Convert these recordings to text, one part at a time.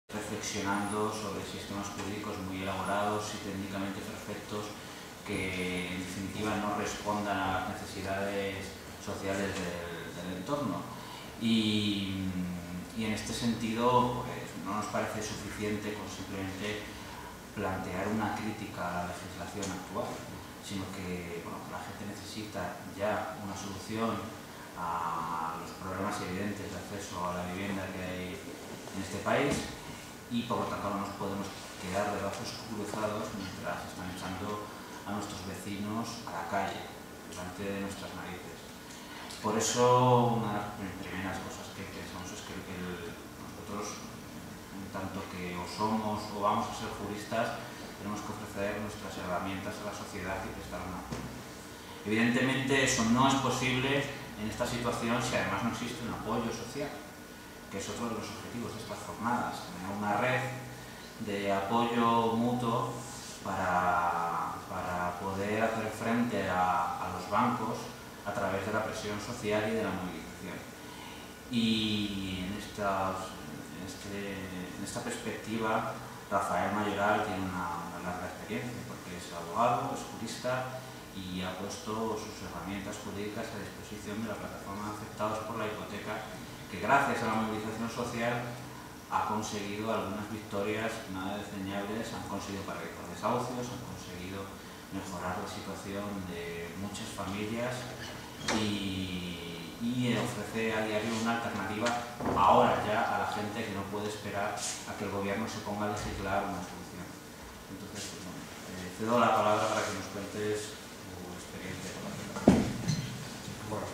reflexionando sobre sistemas jurídicos muy elaborados y técnicamente perfectos que en definitiva no respondan a las necesidades sociales del entorno. Y en este sentido pues, no nos parece suficiente con simplemente plantear una crítica a la legislación actual, sino que la gente necesita ya una solución a los problemas evidentes de acceso a la vivienda que hay en este país, y por lo tanto no nos podemos quedar de brazos cruzados mientras están echando a nuestros vecinos a la calle, delante de nuestras narices. Por eso, una de las primeras cosas que pensamos es que nosotros, en tanto que o somos o vamos a ser juristas, tenemos que ofrecer nuestras herramientas a la sociedad y prestar un apoyo. Evidentemente, eso no es posible en esta situación si además no existe un apoyo social, que es otro de los objetivos de estas jornadas, tener una red de apoyo mutuo para poder hacer frente a los bancos a través de la presión social y de la movilización. Y en esta perspectiva, Rafael Mayoral tiene una larga experiencia, porque es abogado, es jurista y ha puesto sus herramientas jurídicas a disposición de la plataforma Afectados por la Hipoteca, que gracias a la movilización social ha conseguido algunas victorias nada desdeñables, han conseguido parar por desahucios, han conseguido mejorar la situación de muchas familias y ofrece a diario una alternativa ahora ya a la gente que no puede esperar a que el gobierno se ponga a legislar una solución. Entonces, cedo la palabra para que nos cuentes tu experiencia con la plataforma. Bueno,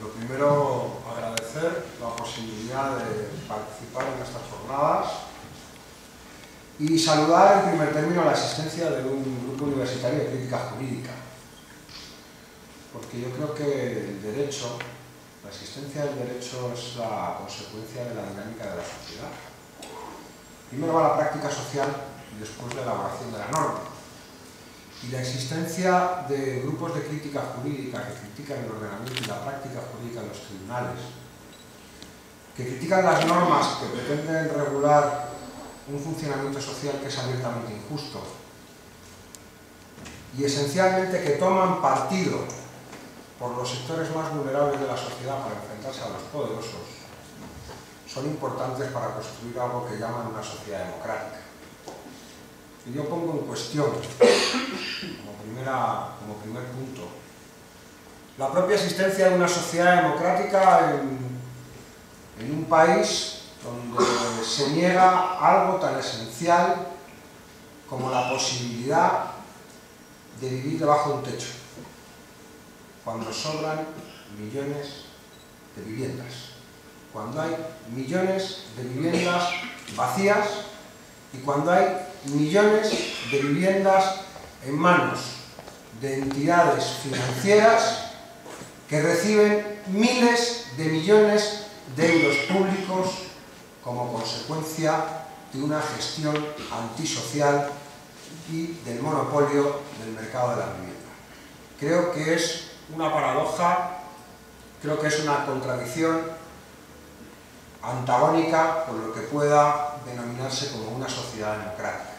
lo primero, agradecer la posibilidad de participar en estas jornadas y saludar en primer término la existencia de un grupo universitario de crítica jurídica, porque yo creo que el derecho, la existencia del derecho es la consecuencia de la dinámica de la sociedad. Primero va la práctica social y después la elaboración de la norma. Y la existencia de grupos de crítica jurídica que critican el ordenamiento y la práctica jurídica en los tribunales, que critican las normas que pretenden regular un funcionamiento social que es abiertamente injusto y esencialmente que toman partido por los sectores más vulnerables de la sociedad para enfrentarse a los poderosos, son importantes para construir algo que llaman una sociedad democrática. Y yo pongo en cuestión, como primer punto, la propia existencia de una sociedad democrática en un país donde se niega algo tan esencial como la posibilidad de vivir debajo de un techo, cuando sobran millones de viviendas, cuando hay millones de viviendas vacías y cuando hay millones de viviendas en manos de entidades financieras que reciben miles de millones de euros públicos como consecuencia de una gestión antisocial y del monopolio del mercado de la vivienda. Creo que es una paradoja, creo que es una contradicción antagónica con lo que pueda denominarse como una sociedad democrática.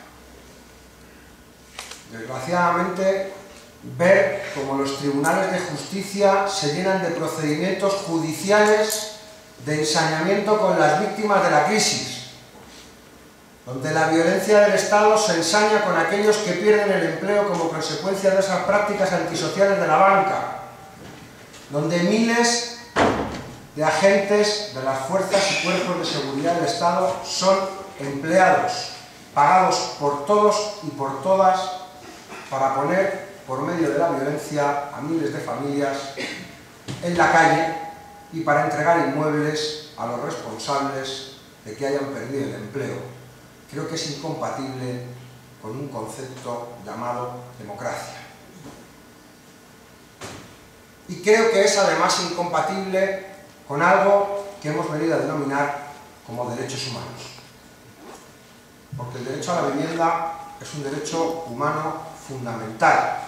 Desgraciadamente, ver cómo los tribunales de justicia se llenan de procedimientos judiciales de ensañamiento con las víctimas de la crisis, donde la violencia del Estado se ensaña con aquellos que pierden el empleo como consecuencia de esas prácticas antisociales de la banca, donde miles de agentes de las fuerzas y cuerpos de seguridad del Estado son empleados, pagados por todos y por todas, para poner por medio de la violencia a miles de familias en la calle y para entregar inmuebles a los responsables de que hayan perdido el empleo. Creo que es incompatible con un concepto llamado democracia. Y creo que es además incompatible con algo que hemos venido a denominar como derechos humanos. Porque el derecho a la vivienda es un derecho humano fundamental,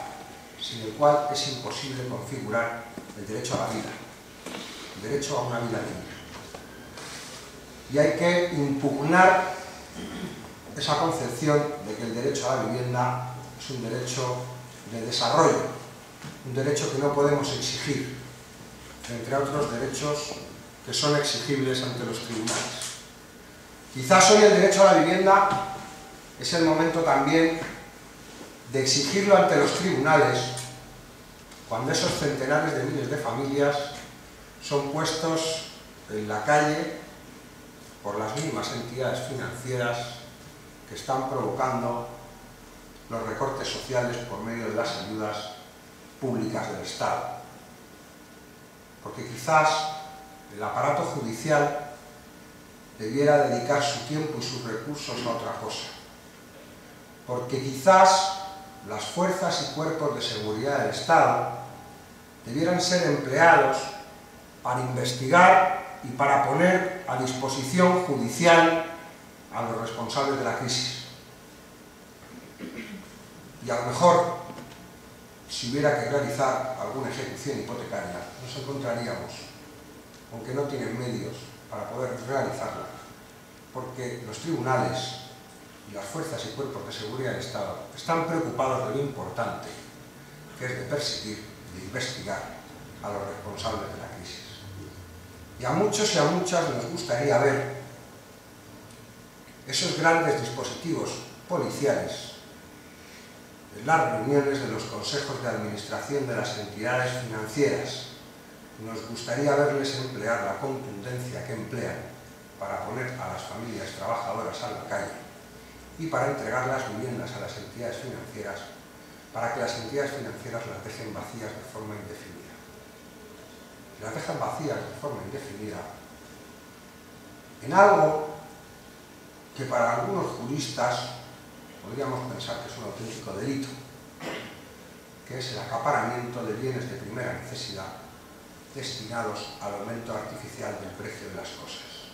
sin el cual es imposible configurar el derecho a la vida, el derecho a una vida digna. y hay que impugnar esa concepción de que el derecho a la vivienda es un derecho de desarrollo, un derecho que no podemos exigir, entre otros derechos que son exigibles ante los tribunales. Quizás hoy el derecho a la vivienda es el momento también de exigirlo ante los tribunales, cuando esos centenares de miles de familias son puestos en la calle por las mismas entidades financieras que están provocando los recortes sociales por medio de las ayudas públicas del Estado. Porque quizás el aparato judicial debiera dedicar su tiempo y sus recursos a otra cosa. Porque quizás las fuerzas y cuerpos de seguridad del Estado debieran ser empleados para investigar y para poner a disposición judicial a los responsables de la crisis. Y a lo mejor, si hubiera que realizar alguna ejecución hipotecaria, nos encontraríamos con que no tienen medios para poder realizarla, porque los tribunales y las fuerzas y cuerpos de seguridad del Estado están preocupados de lo importante, que es de perseguir, de investigar a los responsables de la crisis. Y a muchos y a muchas nos gustaría ver esos grandes dispositivos policiales en las reuniones de los consejos de administración de las entidades financieras. Nos gustaría verles emplear la contundencia que emplean para poner a las familias trabajadoras a la calle y para entregar las viviendas a las entidades financieras, para que las entidades financieras las dejen vacías de forma indefinida. Si las dejan vacías de forma indefinida, en algo que para algunos juristas podríamos pensar que es un auténtico delito, que es el acaparamiento de bienes de primera necesidad destinados al aumento artificial del precio de las cosas.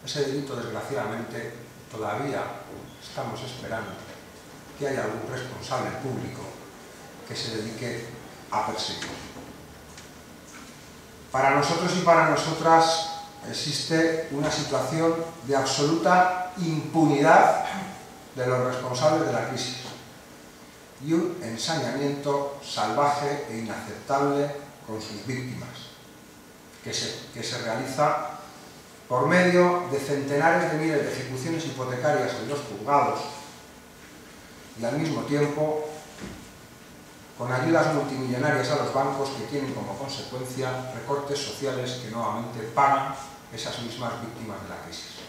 Ese delito, desgraciadamente, todavía estamos esperando que haya algún responsable público que se dedique a perseguir. Para nosotros y para nosotras existe una situación de absoluta impunidad de los responsables de la crisis y un ensañamiento salvaje e inaceptable con sus víctimas, que se realiza por medio de centenares de miles de ejecuciones hipotecarias en los juzgados y al mismo tiempo con ayudas multimillonarias a los bancos que tienen como consecuencia recortes sociales que nuevamente pagan esas mismas víctimas de la crisis.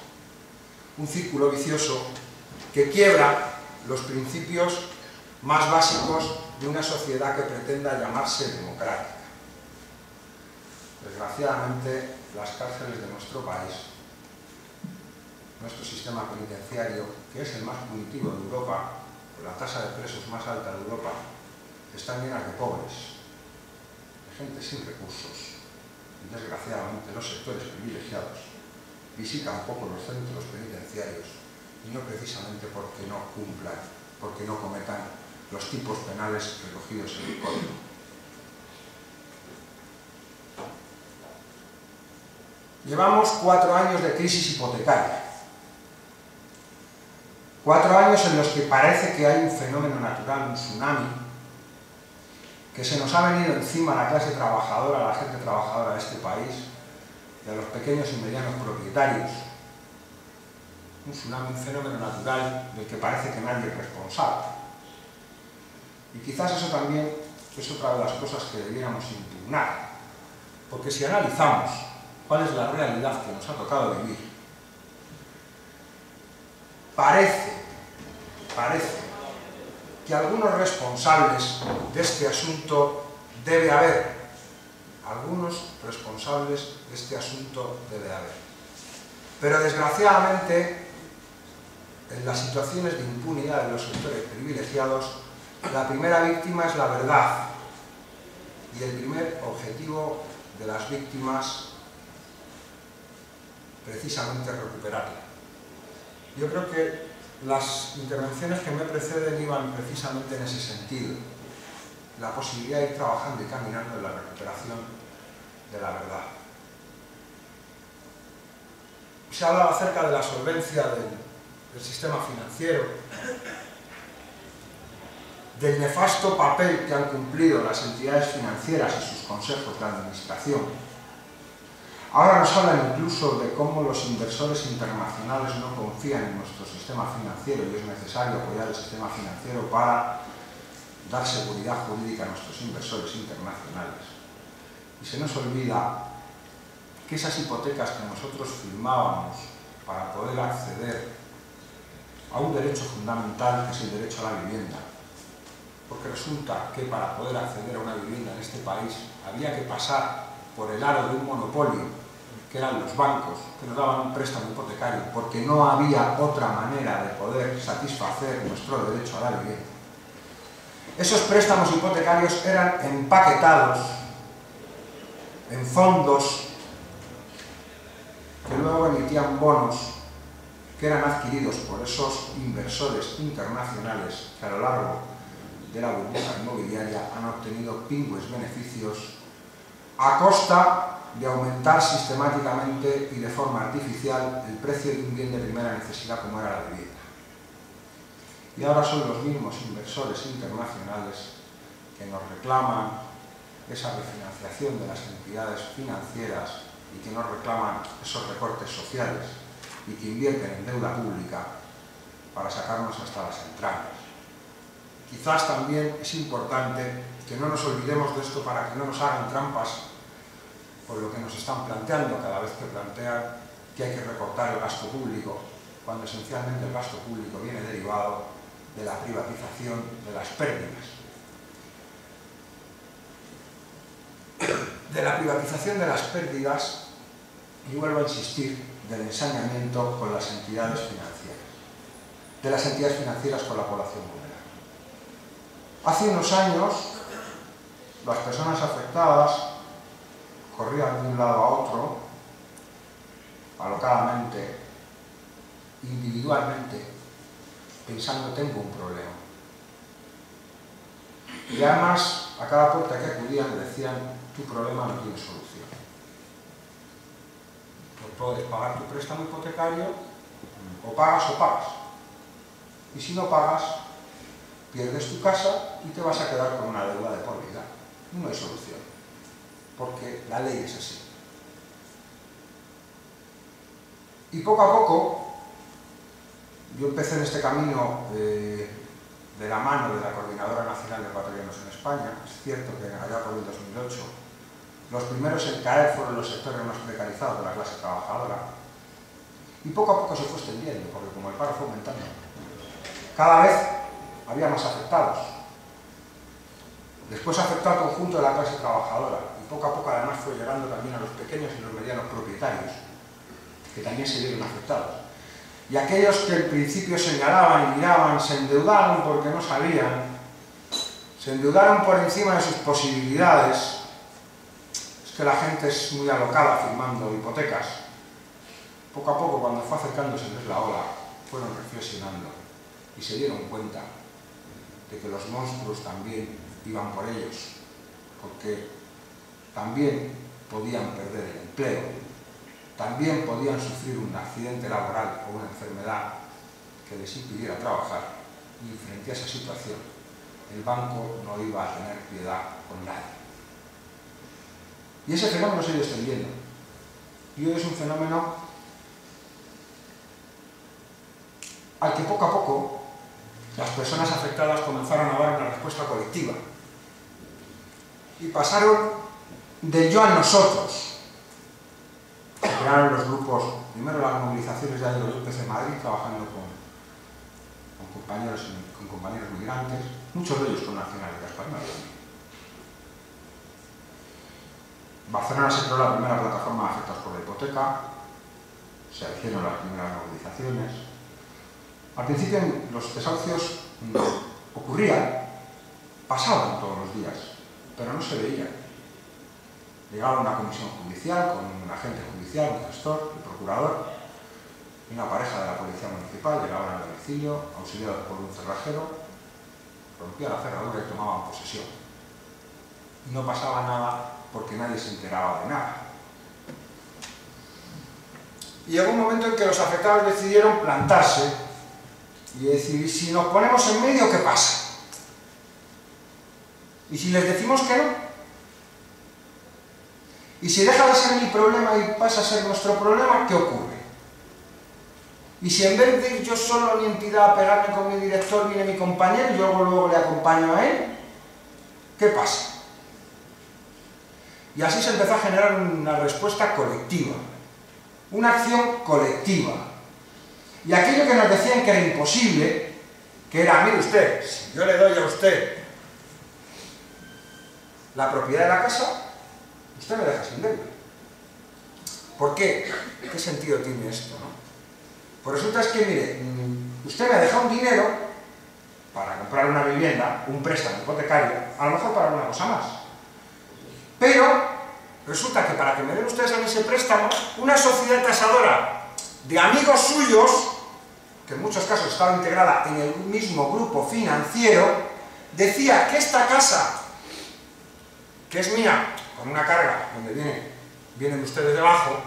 Un círculo vicioso que quiebra los principios más básicos de una sociedad que pretenda llamarse democrática. Desgraciadamente, las cárceles de nuestro país, nuestro sistema penitenciario, que es el más punitivo de Europa, con la tasa de presos más alta de Europa, están llenas de pobres, de gente sin recursos. Y desgraciadamente, los sectores privilegiados visitan poco los centros penitenciarios, y no precisamente porque no cumplan, porque no cometan los tipos penales recogidos en el Código. Llevamos 4 años de crisis hipotecaria. 4 años en los que parece que hay un fenómeno natural, un tsunami, que se nos ha venido encima a la clase trabajadora, a la gente trabajadora de este país, y a los pequeños y medianos propietarios. Un tsunami, un fenómeno natural del que parece que nadie es responsable. Y quizás eso también es otra de las cosas que debiéramos impugnar, porque si analizamos cuál es la realidad que nos ha tocado vivir, parece que algunos responsables de este asunto debe haber. Algunos responsables de este asunto debe haber. Pero desgraciadamente, en las situaciones de impunidad de los sectores privilegiados, la primera víctima es la verdad. Y el primer objetivo de las víctimas, precisamente, es recuperarla. Yo creo que las intervenciones que me preceden iban precisamente en ese sentido. La posibilidad de ir trabajando y caminando en la recuperación de la verdad. se ha hablado acerca de la solvencia del sistema financiero, del nefasto papel que han cumplido las entidades financieras y sus consejos de administración. Ahora nos hablan incluso de cómo los inversores internacionales no confían en nuestro sistema financiero y es necesario apoyar el sistema financiero para dar seguridad jurídica a nuestros inversores internacionales. Y se nos olvida que esas hipotecas que nosotros firmábamos para poder acceder a un derecho fundamental, que es el derecho a la vivienda, porque resulta que para poder acceder a una vivienda en este país había que pasar por el aro de un monopolio, que eran los bancos, que nos daban un préstamo hipotecario, porque no había otra manera de poder satisfacer nuestro derecho a la vivienda. Esos préstamos hipotecarios eran empaquetados en fondos que luego emitían bonos que eran adquiridos por esos inversores internacionales que a lo largo de la burbuja inmobiliaria han obtenido pingües beneficios a costa de aumentar sistemáticamente y de forma artificial el precio de un bien de primera necesidad como era la vivienda. Y ahora son los mismos inversores internacionales que nos reclaman esa refinanciación de las entidades financieras y que nos reclaman esos recortes sociales y que invierten en deuda pública para sacarnos hasta las entrañas. Quizás también es importante que no nos olvidemos de esto para que no nos hagan trampas por lo que nos están planteando cada vez que plantean que hay que recortar el gasto público, cuando esencialmente el gasto público viene derivado de la privatización de las pérdidas. De la privatización de las pérdidas, y vuelvo a insistir, del ensañamiento con las entidades financieras, de las entidades financieras con la población vulnerable. Hace unos años, las personas afectadas corrían de un lado a otro, alocadamente, individualmente, pensando tengo un problema. Y además, a cada puerta que acudían le decían, tu problema no tiene solución. No puedes pagar tu préstamo hipotecario, o pagas. Y si no pagas, pierdes tu casa y te vas a quedar con una deuda de por vida. No hay solución, porque la ley es así. Y poco a poco, yo empecé en este camino de la mano de la Coordinadora Nacional de Patronos en España. Es cierto que allá por el 2008 los primeros en caer fueron los sectores más precarizados de la clase trabajadora. Y poco a poco se fue extendiendo, porque como el paro fue aumentando, cada vez había más afectados. Después afectó al conjunto de la clase trabajadora y poco a poco además fue llegando también a los pequeños y los medianos propietarios, que también se vieron afectados. Y aquellos que al principio señalaban y miraban, se endeudaron porque no sabían, se endeudaron por encima de sus posibilidades. Es que la gente es muy alocada firmando hipotecas. Poco a poco, cuando fue acercándoseles la ola, fueron reflexionando y se dieron cuenta de que los monstruos también iban por ellos, porque también podían perder el empleo, también podían sufrir un accidente laboral o una enfermedad que les impidiera trabajar, y frente a esa situación el banco no iba a tener piedad con nadie. Y ese fenómeno se ha ido extendiendo, y hoy es un fenómeno al que poco a poco las personas afectadas comenzaron a dar una respuesta colectiva y pasaron del yo a nosotros. Se crearon los grupos, primero las movilizaciones ya de los UPC Madrid, trabajando con compañeros migrantes, muchos de ellos con nacionalidad española. Barcelona se creó la primera plataforma de afectados por la hipoteca, se hicieron las primeras movilizaciones. Al principio los desahucios ocurrían, pasaban todos los días, pero no se veían. Llegaba una comisión judicial con un agente judicial, un gestor, el procurador, y una pareja de la policía municipal, llegaban al domicilio, auxiliados por un cerrajero, rompían la cerradura y tomaban posesión. Y no pasaba nada porque nadie se enteraba de nada. Y llegó un momento en que los afectados decidieron plantarse y decir, si nos ponemos en medio, ¿qué pasa? ¿Y si les decimos que no? ¿Y si deja de ser mi problema y pasa a ser nuestro problema, qué ocurre? ¿Y si en vez de ir yo solo a mi entidad a pegarme con mi director, viene mi compañero y yo luego le acompaño a él? ¿Qué pasa? Y así se empezó a generar una respuesta colectiva, una acción colectiva. Y aquello que nos decían que era imposible, que era, mire usted, si yo le doy a usted la propiedad de la casa, usted me deja sin deuda. ¿Por qué? ¿Qué sentido tiene esto, no? Pues resulta es que, mire, usted me deja un dinero para comprar una vivienda, un préstamo hipotecario, a lo mejor para alguna cosa más. Pero resulta que para que me den ustedes a mí ese préstamo, una sociedad tasadora de amigos suyos, que en muchos casos estaba integrada en el mismo grupo financiero, decía que esta casa, que es mía, con una carga donde vienen ustedes debajo,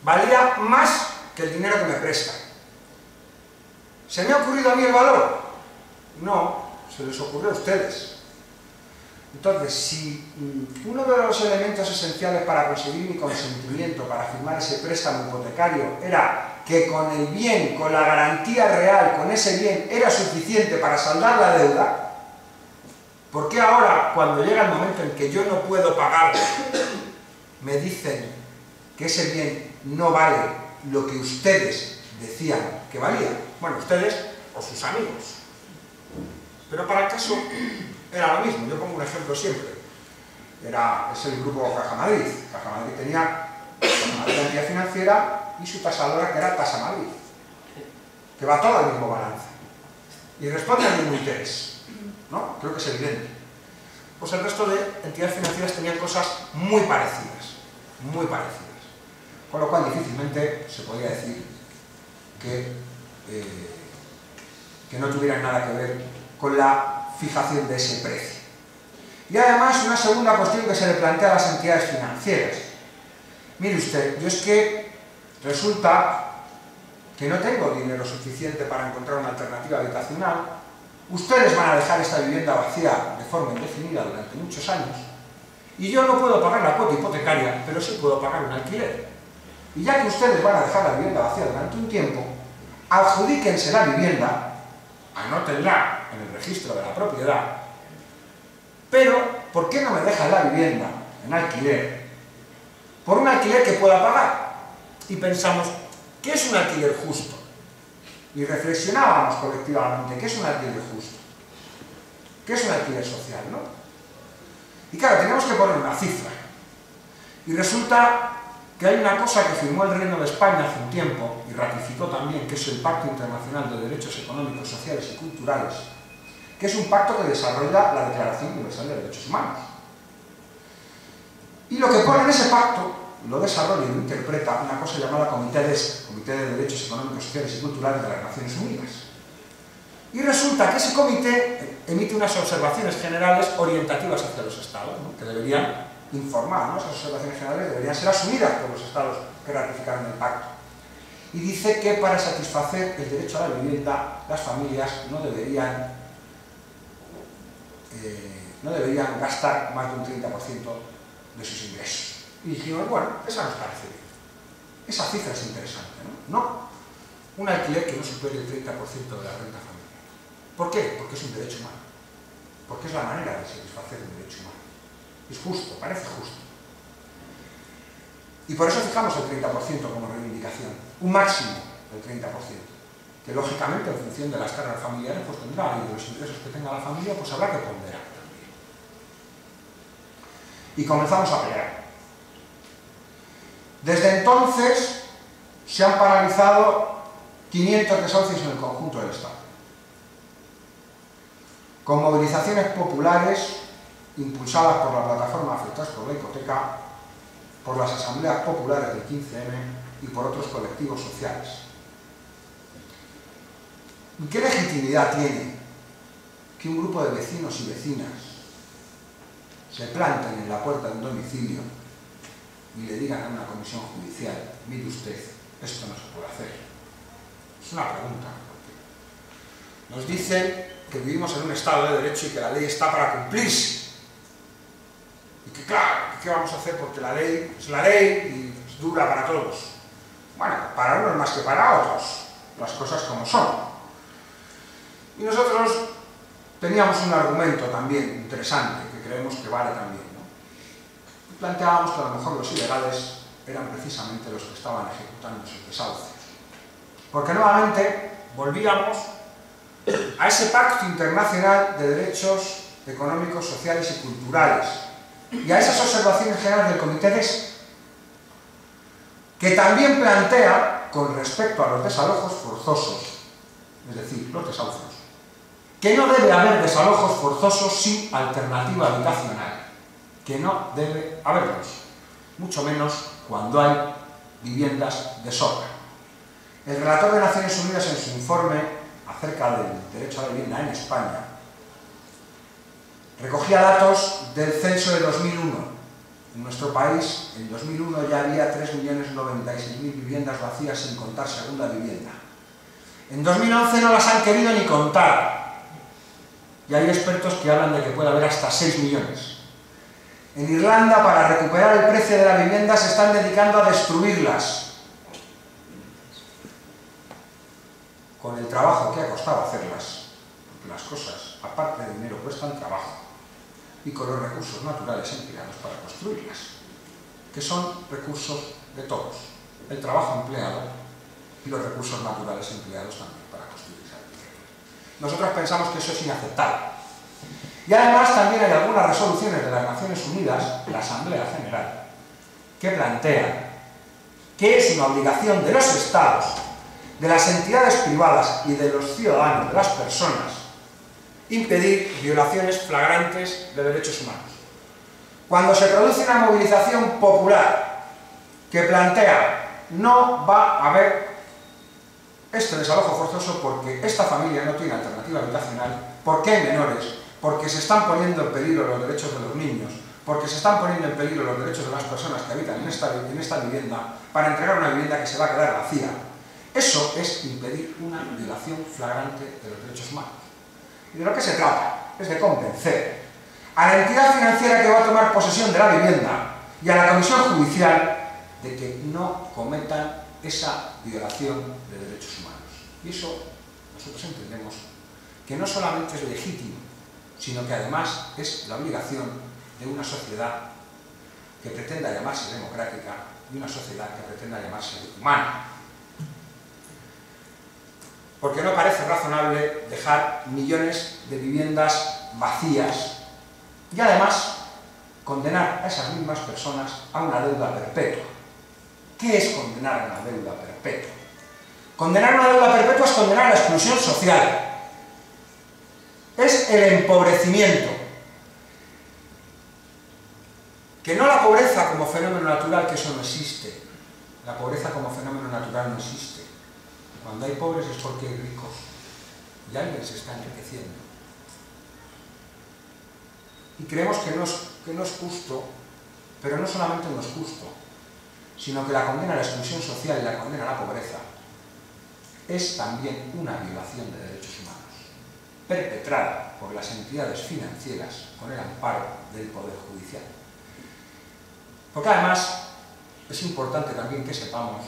valía más que el dinero que me prestan. ¿Se me ha ocurrido a mí el valor? No, se les ocurrió a ustedes. Entonces, si uno de los elementos esenciales para conseguir mi consentimiento para firmar ese préstamo hipotecario era que con el bien, con la garantía real, con ese bien, era suficiente para saldar la deuda, ¿por qué ahora, cuando llega el momento en que yo no puedo pagar, me dicen que ese bien no vale lo que ustedes decían que valía? Bueno, ustedes o sus amigos. Pero para el caso era lo mismo. Yo pongo un ejemplo siempre. Es el grupo Caja Madrid. Caja Madrid tenía una entidad financiera y su tasadora, que era Tasa Madrid, que va todo al mismo balance y responde al mismo interés, ¿no? Creo que es evidente. Pues el resto de entidades financieras tenían cosas muy parecidas, con lo cual difícilmente se podía decir que no tuvieran nada que ver con la fijación de ese precio. Y además, una segunda cuestión que se le plantea a las entidades financieras. Mire usted, yo es que resulta que no tengo dinero suficiente para encontrar una alternativa habitacional. Ustedes van a dejar esta vivienda vacía de forma indefinida durante muchos años y yo no puedo pagar la cuota hipotecaria, pero sí puedo pagar un alquiler. Y ya que ustedes van a dejar la vivienda vacía durante un tiempo, adjudíquense la vivienda, anótenla en el registro de la propiedad, pero ¿por qué no me dejan la vivienda en alquiler? Por un alquiler que pueda pagar. Y pensamos, ¿qué es un alquiler justo? Y reflexionábamos colectivamente, ¿qué es un alquiler justo? ¿Qué es un alquiler social, no? Y claro, tenemos que poner una cifra. Y resulta que hay una cosa que firmó el Reino de España hace un tiempo, y ratificó también, que es el Pacto Internacional de Derechos Económicos, Sociales y Culturales, que es un pacto que desarrolla la Declaración Universal de Derechos Humanos. Y lo que pone en ese pacto lo desarrolla y lo interpreta una cosa llamada Comité de Derechos Económicos, Sociales y Culturales de las Naciones Unidas. Y resulta que ese comité emite unas observaciones generales orientativas hacia los Estados, ¿no? Que deberían informar, ¿no? Esas observaciones generales deberían ser asumidas por los Estados que ratificaron el pacto. Y dice que para satisfacer el derecho a la vivienda, las familias no deberían gastar más de un 30% de sus ingresos. Y dijimos, bueno, esa nos parece bien. Esa cifra es interesante, ¿no? No un alquiler que no supere el 30% de la renta familiar. ¿Por qué? Porque es un derecho humano. Porque es la manera de satisfacer un derecho humano. Es justo, parece justo. Y por eso fijamos el 30% como reivindicación. Un máximo del 30%. Que lógicamente, en función de las cargas familiares, pues tendrá, y de los ingresos que tenga la familia, pues habrá que ponderar también. Y comenzamos a pelear. Desde entonces se han paralizado 500 desahucios en el conjunto del Estado, con movilizaciones populares impulsadas por la plataforma Afectados por la Hipoteca, por las asambleas populares del 15M y por otros colectivos sociales. ¿Y qué legitimidad tiene que un grupo de vecinos y vecinas se planten en la puerta de un domicilio y le digan a una comisión judicial, mire usted, esto no se puede hacer? Es una pregunta. Nos dicen que vivimos en un Estado de Derecho y que la ley está para cumplirse. Y que claro, ¿qué vamos a hacer? Porque la ley es la ley y es dura para todos. Bueno, para unos más que para otros, las cosas como son. Y nosotros teníamos un argumento también interesante, que creemos que vale también, ¿no? Y planteábamos que a lo mejor los ilegales eran precisamente los que estaban ejecutando esos desahucios. Porque nuevamente volvíamos a ese pacto internacional de derechos económicos, sociales y culturales, y a esas observaciones generales del Comité DES, que también plantea, con respecto a los desalojos forzosos, es decir, los desahucios, que no debe haber desalojos forzosos sin alternativa habitacional, que no debe haberlos, mucho menos cuando hay viviendas de sobra. El relator de Naciones Unidas, en su informe acerca del derecho a la vivienda en España, recogía datos del censo de 2001. En nuestro país, en 2001 ya había 3.096.000 viviendas vacías, sin contar segunda vivienda. En 2011 no las han querido ni contar, y hay expertos que hablan de que puede haber hasta 6 millones. En Irlanda, para recuperar el precio de la vivienda, se están dedicando a destruirlas, con el trabajo que ha costado hacerlas, porque las cosas, aparte de dinero, cuestan trabajo, y con los recursos naturales empleados para construirlas, que son recursos de todos, el trabajo empleado y los recursos naturales empleados también para construir esa vivienda. Nosotros pensamos que eso es inaceptable. Y además también hay algunas resoluciones de las Naciones Unidas, de la Asamblea General, que plantean que es una obligación de los Estados, de las entidades privadas y de los ciudadanos, de las personas, impedir violaciones flagrantes de derechos humanos. Cuando se produce una movilización popular que plantea no va a haber este desalojo forzoso porque esta familia no tiene alternativa habitacional, porque hay menores, porque se están poniendo en peligro los derechos de los niños, porque se están poniendo en peligro los derechos de las personas que habitan en esta vivienda, para entregar una vivienda que se va a quedar vacía. Eso es impedir una violación flagrante de los derechos humanos. Y de lo que se trata es de convencer a la entidad financiera que va a tomar posesión de la vivienda y a la comisión judicial de que no cometan esa violación de derechos humanos. Y eso nosotros entendemos que no solamente es legítimo, sino que además es la obligación de una sociedad que pretenda llamarse democrática y una sociedad que pretenda llamarse humana. Porque no parece razonable dejar millones de viviendas vacías y además condenar a esas mismas personas a una deuda perpetua. ¿Qué es condenar a una deuda perpetua? Condenar a una deuda perpetua es condenar a la exclusión social. Es el empobrecimiento. Que no la pobreza como fenómeno natural, que eso no existe. La pobreza como fenómeno natural no existe. Cuando hay pobres es porque hay ricos y alguien se está enriqueciendo. Y creemos que no es justo, pero no solamente no es justo, sino que la condena a la exclusión social y la condena a la pobreza es también una violación de derechos humanos, perpetrada por las entidades financieras con el amparo del Poder Judicial. Porque además es importante también que sepamos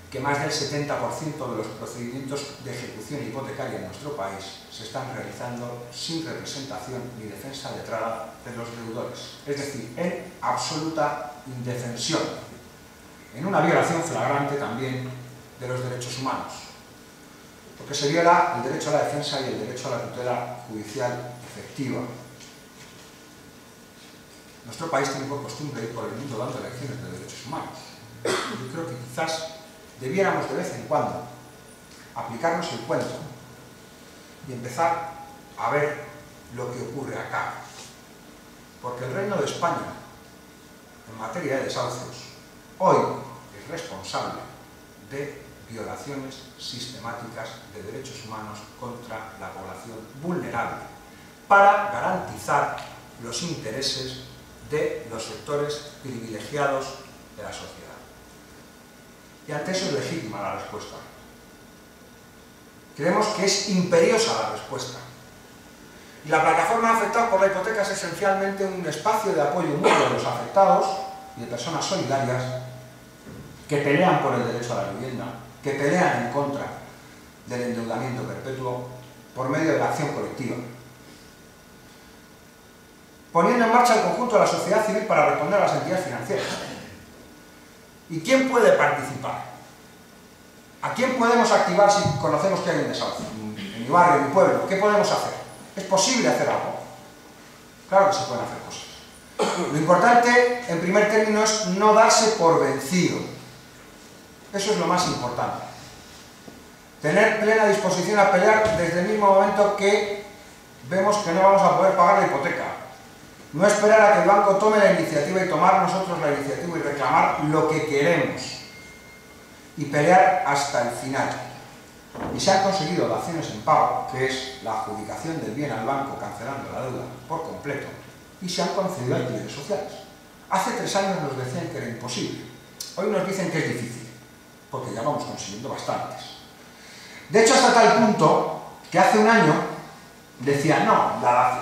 que más del 70% de los procedimientos de ejecución hipotecaria en nuestro país se están realizando sin representación ni defensa letrada de los deudores, es decir, en absoluta indefensión, en una violación flagrante también de los derechos humanos, porque se viola el derecho a la defensa y el derecho a la tutela judicial efectiva. Nuestro país tiene por costumbre ir por el mundo dando lecciones de derechos humanos. Yo creo que quizás debiéramos de vez en cuando aplicarnos el cuento y empezar a ver lo que ocurre acá. Porque el Reino de España, en materia de desahucios, hoy es responsable de violaciones sistemáticas de derechos humanos contra la población vulnerable para garantizar los intereses de los sectores privilegiados de la sociedad. Y ante eso es legítima la respuesta. Creemos que es imperiosa la respuesta. Y la plataforma de afectados por la hipoteca es esencialmente un espacio de apoyo mutuo de los afectados y de personas solidarias que pelean por el derecho a la vivienda, que pelean en contra del endeudamiento perpetuo por medio de la acción colectiva, poniendo en marcha el conjunto de la sociedad civil para responder a las entidades financieras. ¿Y quién puede participar? ¿A quién podemos activar si conocemos que hay un desahucio? En mi barrio, en mi pueblo, ¿qué podemos hacer? ¿Es posible hacer algo? Claro que se pueden hacer cosas. Lo importante, en primer término, es no darse por vencido. Eso es lo más importante. Tener plena disposición a pelear desde el mismo momento que vemos que no vamos a poder pagar la hipoteca. No esperar a que el banco tome la iniciativa y tomar nosotros la iniciativa y reclamar lo que queremos. Y pelear hasta el final. Y se han conseguido daciones en pago, que es la adjudicación del bien al banco cancelando la deuda por completo, y se han concedido alquileres sociales. Hace 3 años nos decían que era imposible. Hoy nos dicen que es difícil, porque ya vamos consiguiendo bastantes. De hecho, hasta tal punto que hace un año decían, no, la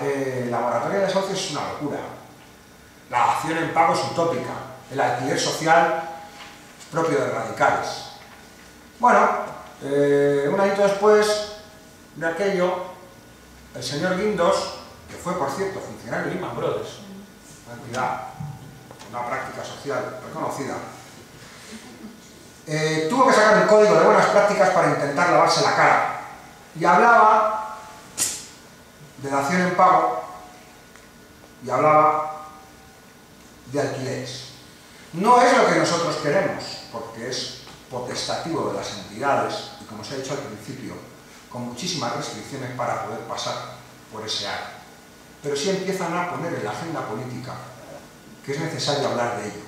moratoria de desahucios es una locura. La dación en pago es utópica. El alquiler social es propio de radicales. Bueno, un añito después de aquello, el señor Guindos, que fue, por cierto, funcionario de Lehman Brothers, una entidad, una práctica social reconocida, tuvo que sacar el código de buenas prácticas para intentar lavarse la cara. Y hablaba de dación en pago y hablaba de alquileres. No es lo que nosotros queremos, porque es potestativo de las entidades y, como se ha dicho al principio, con muchísimas restricciones para poder pasar por ese área. Pero sí empiezan a poner en la agenda política que es necesario hablar de ello.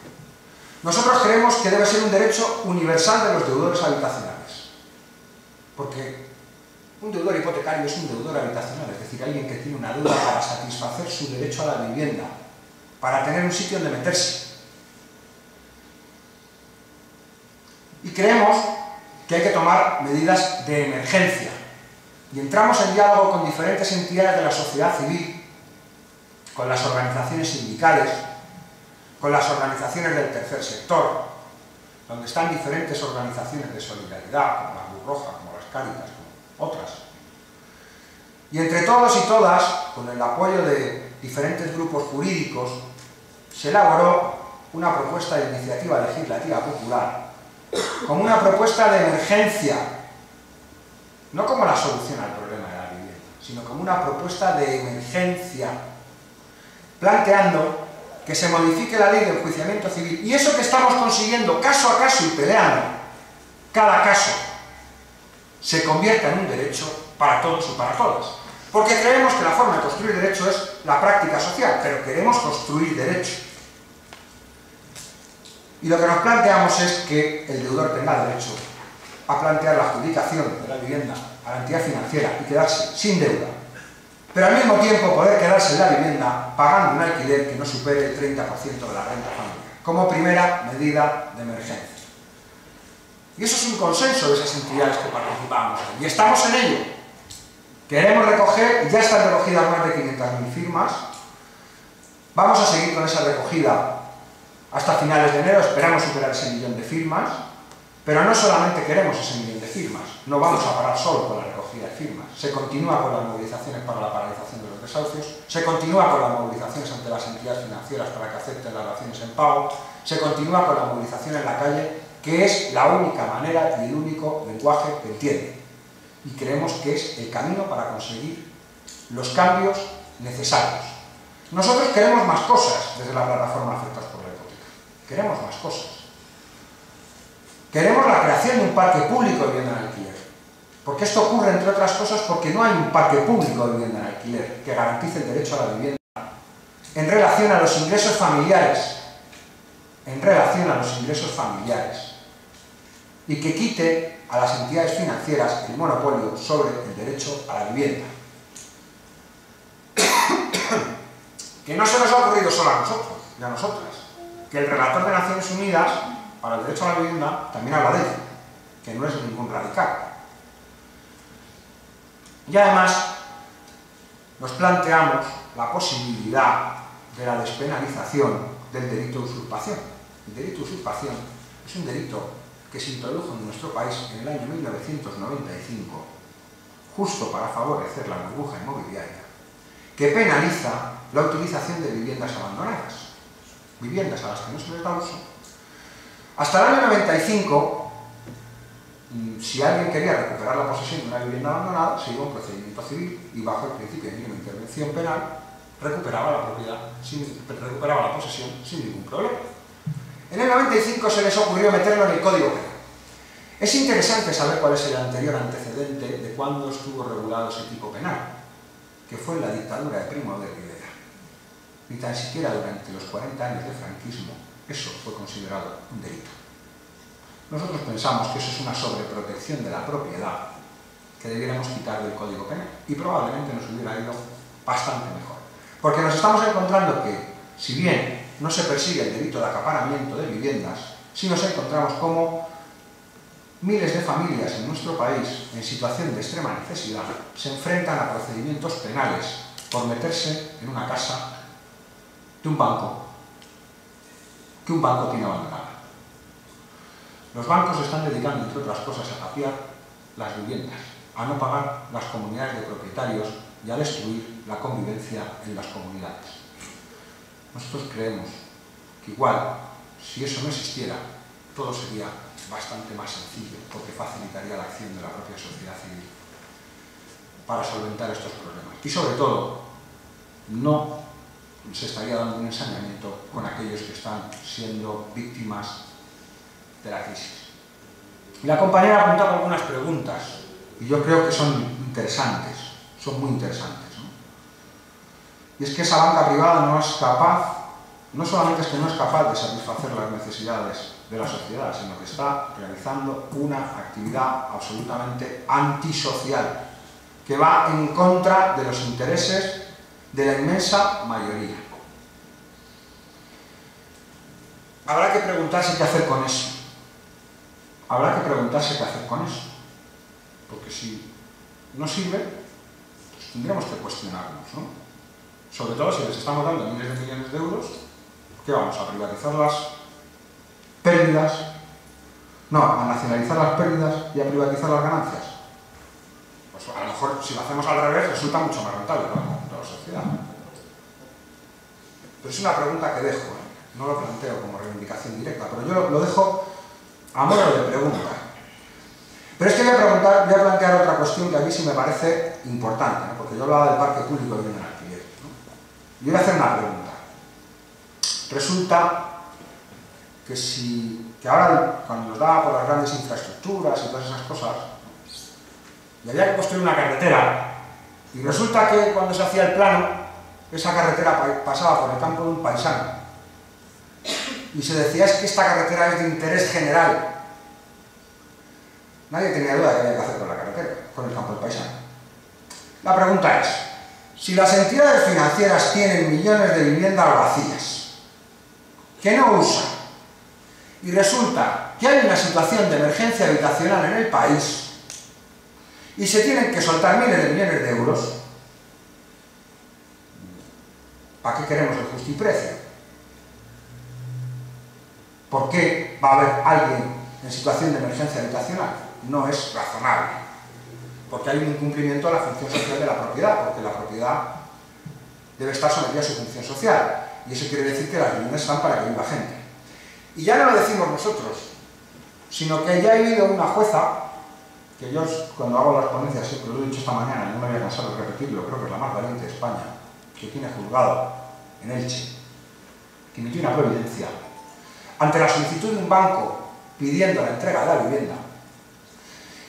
Nosotros creemos que debe ser un derecho universal de los deudores habitacionales, porque un deudor hipotecario es un deudor habitacional, es decir, alguien que tiene una deuda para satisfacer su derecho a la vivienda, para tener un sitio donde meterse. Y creemos que hay que tomar medidas de emergencia. Y entramos en diálogo con diferentes entidades de la sociedad civil, con las organizaciones sindicales, con las organizaciones del tercer sector, donde están diferentes organizaciones de solidaridad, como la Cruz Roja, como las Cáritas, como otras. Y entre todos y todas, con el apoyo de diferentes grupos jurídicos, se elaboró una propuesta de iniciativa legislativa popular como una propuesta de emergencia, no como la solución al problema de la vivienda, sino como una propuesta de emergencia, planteando que se modifique la ley de enjuiciamiento civil, y eso que estamos consiguiendo caso a caso y peleando cada caso, se convierta en un derecho para todos y para todas. Porque creemos que la forma de construir derecho es la práctica social, pero queremos construir derecho. Y lo que nos planteamos es que el deudor tenga derecho a plantear la adjudicación de la vivienda a la entidad financiera y quedarse sin deuda, pero al mismo tiempo poder quedarse en la vivienda pagando un alquiler que no supere el 30% de la renta familiar, como primera medida de emergencia. Y eso es un consenso de esas entidades que participamos, y estamos en ello. Queremos recoger, y ya están recogidas más de 500.000 firmas, vamos a seguir con esa recogida hasta finales de enero, esperamos superar ese 1 millón de firmas, pero no solamente queremos ese 1 millón de firmas, no vamos a parar solo con la recogida de firmas, se continúa con las movilizaciones para la paralización de los desahucios, se continúa con las movilizaciones ante las entidades financieras para que acepten las daciones en pago, se continúa con la movilización en la calle, que es la única manera y el único lenguaje que entiende. Y creemos que es el camino para conseguir los cambios necesarios. Nosotros queremos más cosas desde la plataforma Afectados por la Hipoteca. Queremos más cosas. Queremos la creación de un parque público de vivienda en alquiler. Porque esto ocurre, entre otras cosas, porque no hay un parque público de vivienda en alquiler que garantice el derecho a la vivienda en relación a los ingresos familiares. En relación a los ingresos familiares. Y que quite a las entidades financieras el monopolio sobre el derecho a la vivienda. Que no se nos ha ocurrido solo a nosotros y a nosotras, que el relator de Naciones Unidas para el derecho a la vivienda también habla de ello, que no es ningún radical. Y además nos planteamos la posibilidad de la despenalización del delito de usurpación. El delito de usurpación es un delito que se introdujo en nuestro país en el año 1995, justo para favorecer la burbuja inmobiliaria, que penaliza la utilización de viviendas abandonadas, viviendas a las que no se les da uso. Hasta el año 95, si alguien quería recuperar la posesión de una vivienda abandonada, se iba a un procedimiento civil y bajo el principio de mínima intervención penal recuperaba la propiedad, recuperaba la posesión sin ningún problema. En el 95 se les ocurrió meterlo en el Código Penal. Es interesante saber cuál es el anterior antecedente de cuándo estuvo regulado ese tipo penal, que fue en la dictadura de Primo de Rivera. Ni tan siquiera durante los 40 años de franquismo eso fue considerado un delito. Nosotros pensamos que eso es una sobreprotección de la propiedad que debiéramos quitar del Código Penal y probablemente nos hubiera ido bastante mejor. Porque nos estamos encontrando que, si bien no se persigue el delito de acaparamiento de viviendas, sí nos encontramos como miles de familias en nuestro país, en situación de extrema necesidad, se enfrentan a procedimientos penales por meterse en una casa de un banco que un banco tiene abandonada. Los bancos se están dedicando, entre otras cosas, a tapiar las viviendas, a no pagar las comunidades de propietarios y a destruir la convivencia en las comunidades. Nosotros creemos que igual, si eso no existiera, todo sería bastante más sencillo, porque facilitaría la acción de la propia sociedad civil para solventar estos problemas. Y sobre todo, no se estaría dando un ensañamiento con aquellos que están siendo víctimas de la crisis. Y la compañera ha apuntado algunas preguntas, y yo creo que son interesantes, son muy interesantes, ¿no? Y es que esa banca privada no es capaz, no solamente es que no es capaz de satisfacer las necesidades de la sociedad, sino que está realizando una actividad absolutamente antisocial, que va en contra de los intereses de la inmensa mayoría. Habrá que preguntarse qué hacer con eso. Habrá que preguntarse qué hacer con eso. Porque si no sirve, pues tendremos que cuestionarnos, ¿no? Sobre todo si les estamos dando miles de millones de euros, ¿qué vamos a privatizar las pérdidas? No, a nacionalizar las pérdidas y a privatizar las ganancias. Pues a lo mejor si lo hacemos al revés resulta mucho más rentable para la sociedad. Pero es una pregunta que dejo, ¿eh? No lo planteo como reivindicación directa, pero yo lo dejo a modo de pregunta. Pero es que voy a plantear otra cuestión que a mí sí me parece importante, ¿no? Porque yo hablaba del parque público de vivienda en alquiler, ¿no? Y voy a hacer una pregunta. Resulta que ahora, cuando nos daba por las grandes infraestructuras y todas esas cosas, y había que construir una carretera, y resulta que cuando se hacía el plano, esa carretera pasaba por el campo de un paisano. Y se decía es que esta carretera es de interés general. Nadie tenía duda de qué había que hacer con la carretera, con el campo del paisano. La pregunta es, si las entidades financieras tienen millones de viviendas vacías, que no usan, y resulta que hay una situación de emergencia habitacional en el país, y se tienen que soltar miles de millones de euros, ¿para qué queremos el justiprecio? ¿Por qué va a haber alguien en situación de emergencia habitacional? No es razonable, porque hay un incumplimiento de la función social de la propiedad, porque la propiedad debe estar sometida a su función social, y eso quiere decir que las viviendas están para que viva gente. Y ya no lo decimos nosotros, sino que ya he habido una jueza, que yo cuando hago las ponencias siempre lo he dicho esta mañana, y no me voy a cansar de repetirlo, creo que es la más valiente de España, que tiene juzgado en Elche, que emitió una providencia ante la solicitud de un banco pidiendo la entrega de la vivienda.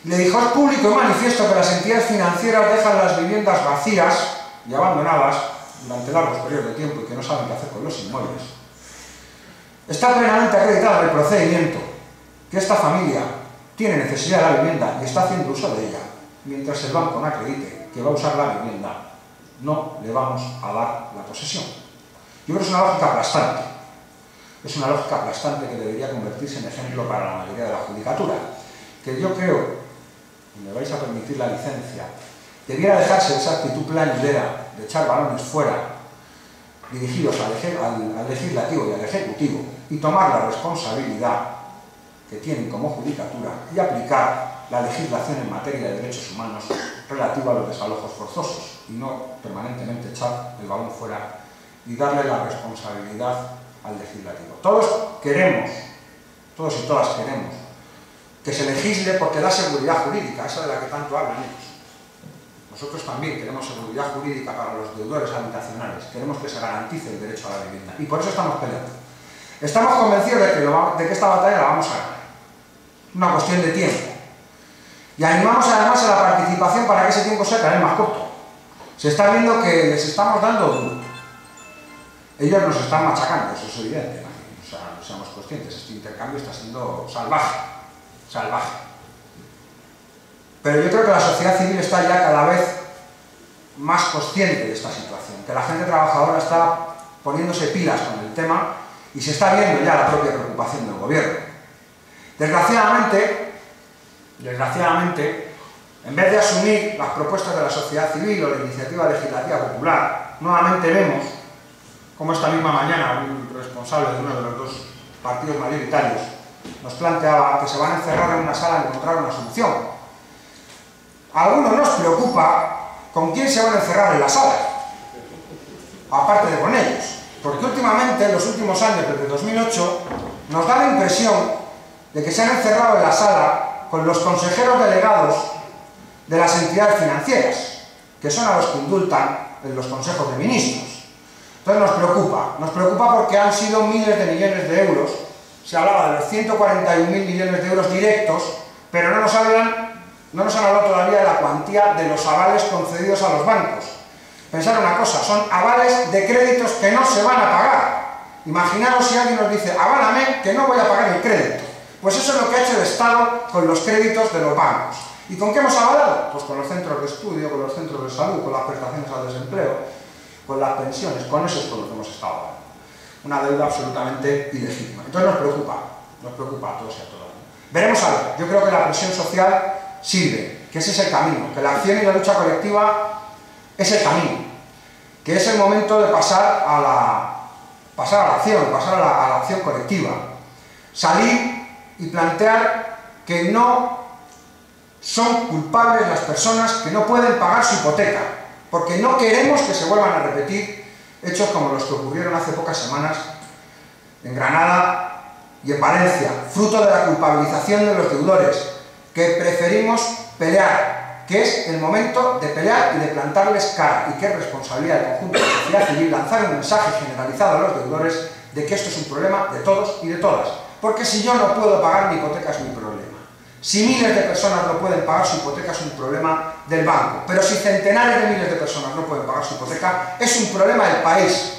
Y le dijo, es público y manifiesto que las entidades financieras dejan las viviendas vacías y abandonadas durante largos periodos de tiempo y que no saben qué hacer con los inmuebles. Está plenamente acreditado el procedimiento que esta familia tiene necesidad de la vivienda y está haciendo uso de ella. Mientras el banco no acredite que va a usar la vivienda, no le vamos a dar la posesión. Yo creo que es una lógica aplastante. es una lógica aplastante que debería convertirse en ejemplo para la mayoría de la judicatura, que yo creo, y me vais a permitir la licencia, debiera dejarse esa actitud planilera de echar balones fuera, dirigidos al legislativo y al ejecutivo, y tomar la responsabilidad que tienen como judicatura y aplicar la legislación en materia de derechos humanos relativa a los desalojos forzosos, y no permanentemente echar el balón fuera y darle la responsabilidad al legislativo. Todos queremos, todos y todas queremos, que se legisle porque da seguridad jurídica, esa de la que tanto hablan ellos. Nosotros también queremos seguridad jurídica para los deudores habitacionales, queremos que se garantice el derecho a la vivienda, y por eso estamos peleando. Estamos convencidos de que esta batalla la vamos a ganar. Una cuestión de tiempo. Y animamos además a la participación para que ese tiempo sea cada vez más corto. Se está viendo que les estamos dando duro. Ellos nos están machacando, eso es evidente, ¿no? O sea, no seamos conscientes, este intercambio está siendo salvaje, salvaje. Pero yo creo que la sociedad civil está ya cada vez más consciente de esta situación, que la gente trabajadora está poniéndose pilas con el tema y se está viendo ya la propia preocupación del gobierno. Desgraciadamente, en vez de asumir las propuestas de la sociedad civil o la iniciativa legislativa popular, nuevamente vemos como esta misma mañana un responsable de uno de los dos partidos mayoritarios nos planteaba que se van a encerrar en una sala a encontrar una solución. A algunos nos preocupa con quién se van a encerrar en la sala, aparte de con ellos, porque últimamente, en los últimos años, desde 2008, nos da la impresión de que se han encerrado en la sala con los consejeros delegados de las entidades financieras, que son a los que indultan en los consejos de ministros. Entonces nos preocupa porque han sido miles de millones de euros, se hablaba de los 141.000 millones de euros directos, pero no nos han hablado todavía de la cuantía de los avales concedidos a los bancos. Pensad una cosa, son avales de créditos que no se van a pagar. Imaginaos si alguien nos dice, aválame que no voy a pagar el crédito. Pues eso es lo que ha hecho el Estado con los créditos de los bancos. ¿Y con qué hemos avalado? Pues con los centros de estudio, con los centros de salud, con las prestaciones al desempleo, con las pensiones, con eso es con lo que hemos estado avalando. Una deuda absolutamente ilegítima. Entonces nos preocupa a todos y a todas. Veremos a ver, yo creo que la presión social sirve, que ese es el camino, que la acción y la lucha colectiva es el camino, que es el momento de pasar a la acción colectiva, salir y plantear que no son culpables las personas que no pueden pagar su hipoteca, porque no queremos que se vuelvan a repetir hechos como los que ocurrieron hace pocas semanas en Granada y en Valencia, fruto de la culpabilización de los deudores, que preferimos pelear, que es el momento de pelear y de plantarles cara, y que es responsabilidad del conjunto de la sociedad civil lanzar un mensaje generalizado a los deudores de que esto es un problema de todos y de todas, porque si yo no puedo pagar mi hipoteca es mi problema. Si miles de personas no pueden pagar su hipoteca es un problema del banco, pero si centenares de miles de personas no pueden pagar su hipoteca es un problema del país,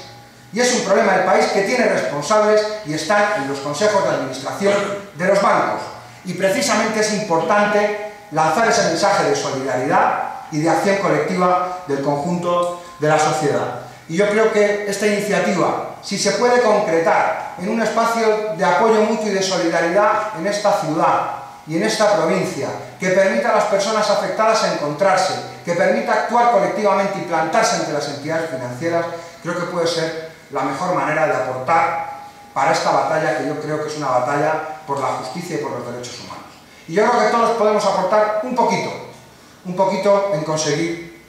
y es un problema del país que tiene responsables y están en los consejos de administración de los bancos. Y precisamente es importante lanzar ese mensaje de solidaridad y de acción colectiva del conjunto de la sociedad. Y yo creo que esta iniciativa, si se puede concretar en un espacio de apoyo mutuo y de solidaridad en esta ciudad y en esta provincia, que permita a las personas afectadas a encontrarse, que permita actuar colectivamente y plantarse ante las entidades financieras, creo que puede ser la mejor manera de aportar para esta batalla, que yo creo que es una batalla por la justicia y por los derechos humanos. Y yo creo que todos podemos aportar un poquito en conseguir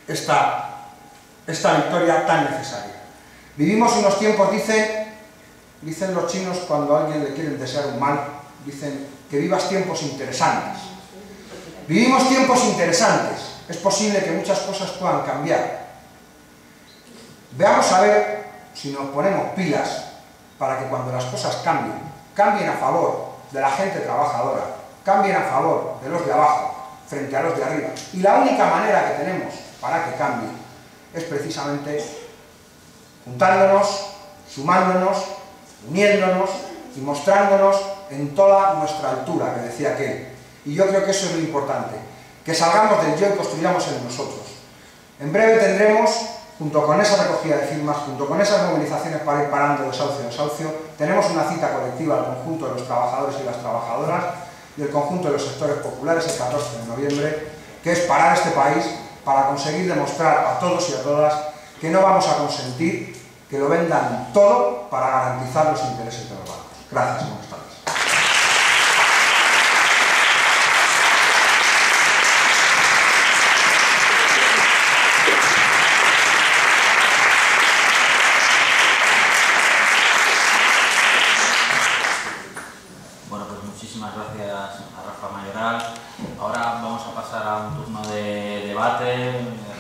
esta victoria tan necesaria. Vivimos unos tiempos, dicen los chinos cuando a alguien le quieren desear un mal, dicen que vivas tiempos interesantes. Vivimos tiempos interesantes, es posible que muchas cosas puedan cambiar. Veamos a ver si nos ponemos pilas para que cuando las cosas cambien a favor de la gente trabajadora, cambien a favor de los de abajo frente a los de arriba. Y la única manera que tenemos para que cambie es precisamente juntándonos, sumándonos, uniéndonos y mostrándonos en toda nuestra altura, que decía aquel. Y yo creo que eso es lo importante, que salgamos del yo y construyamos en nosotros. En breve tendremos junto con esa recogida de firmas, junto con esas movilizaciones para ir parando desahucio en desahucio, tenemos una cita colectiva al conjunto de los trabajadores y las trabajadoras y el conjunto de los sectores populares el 14 de noviembre, que es parar este país para conseguir demostrar a todos y a todas que no vamos a consentir que lo vendan todo para garantizar los intereses de los bancos. Gracias, buenas tardes. Bueno, pues muchísimas gracias a Rafa Mayoral. Ahora vamos a pasar a un turno de debate.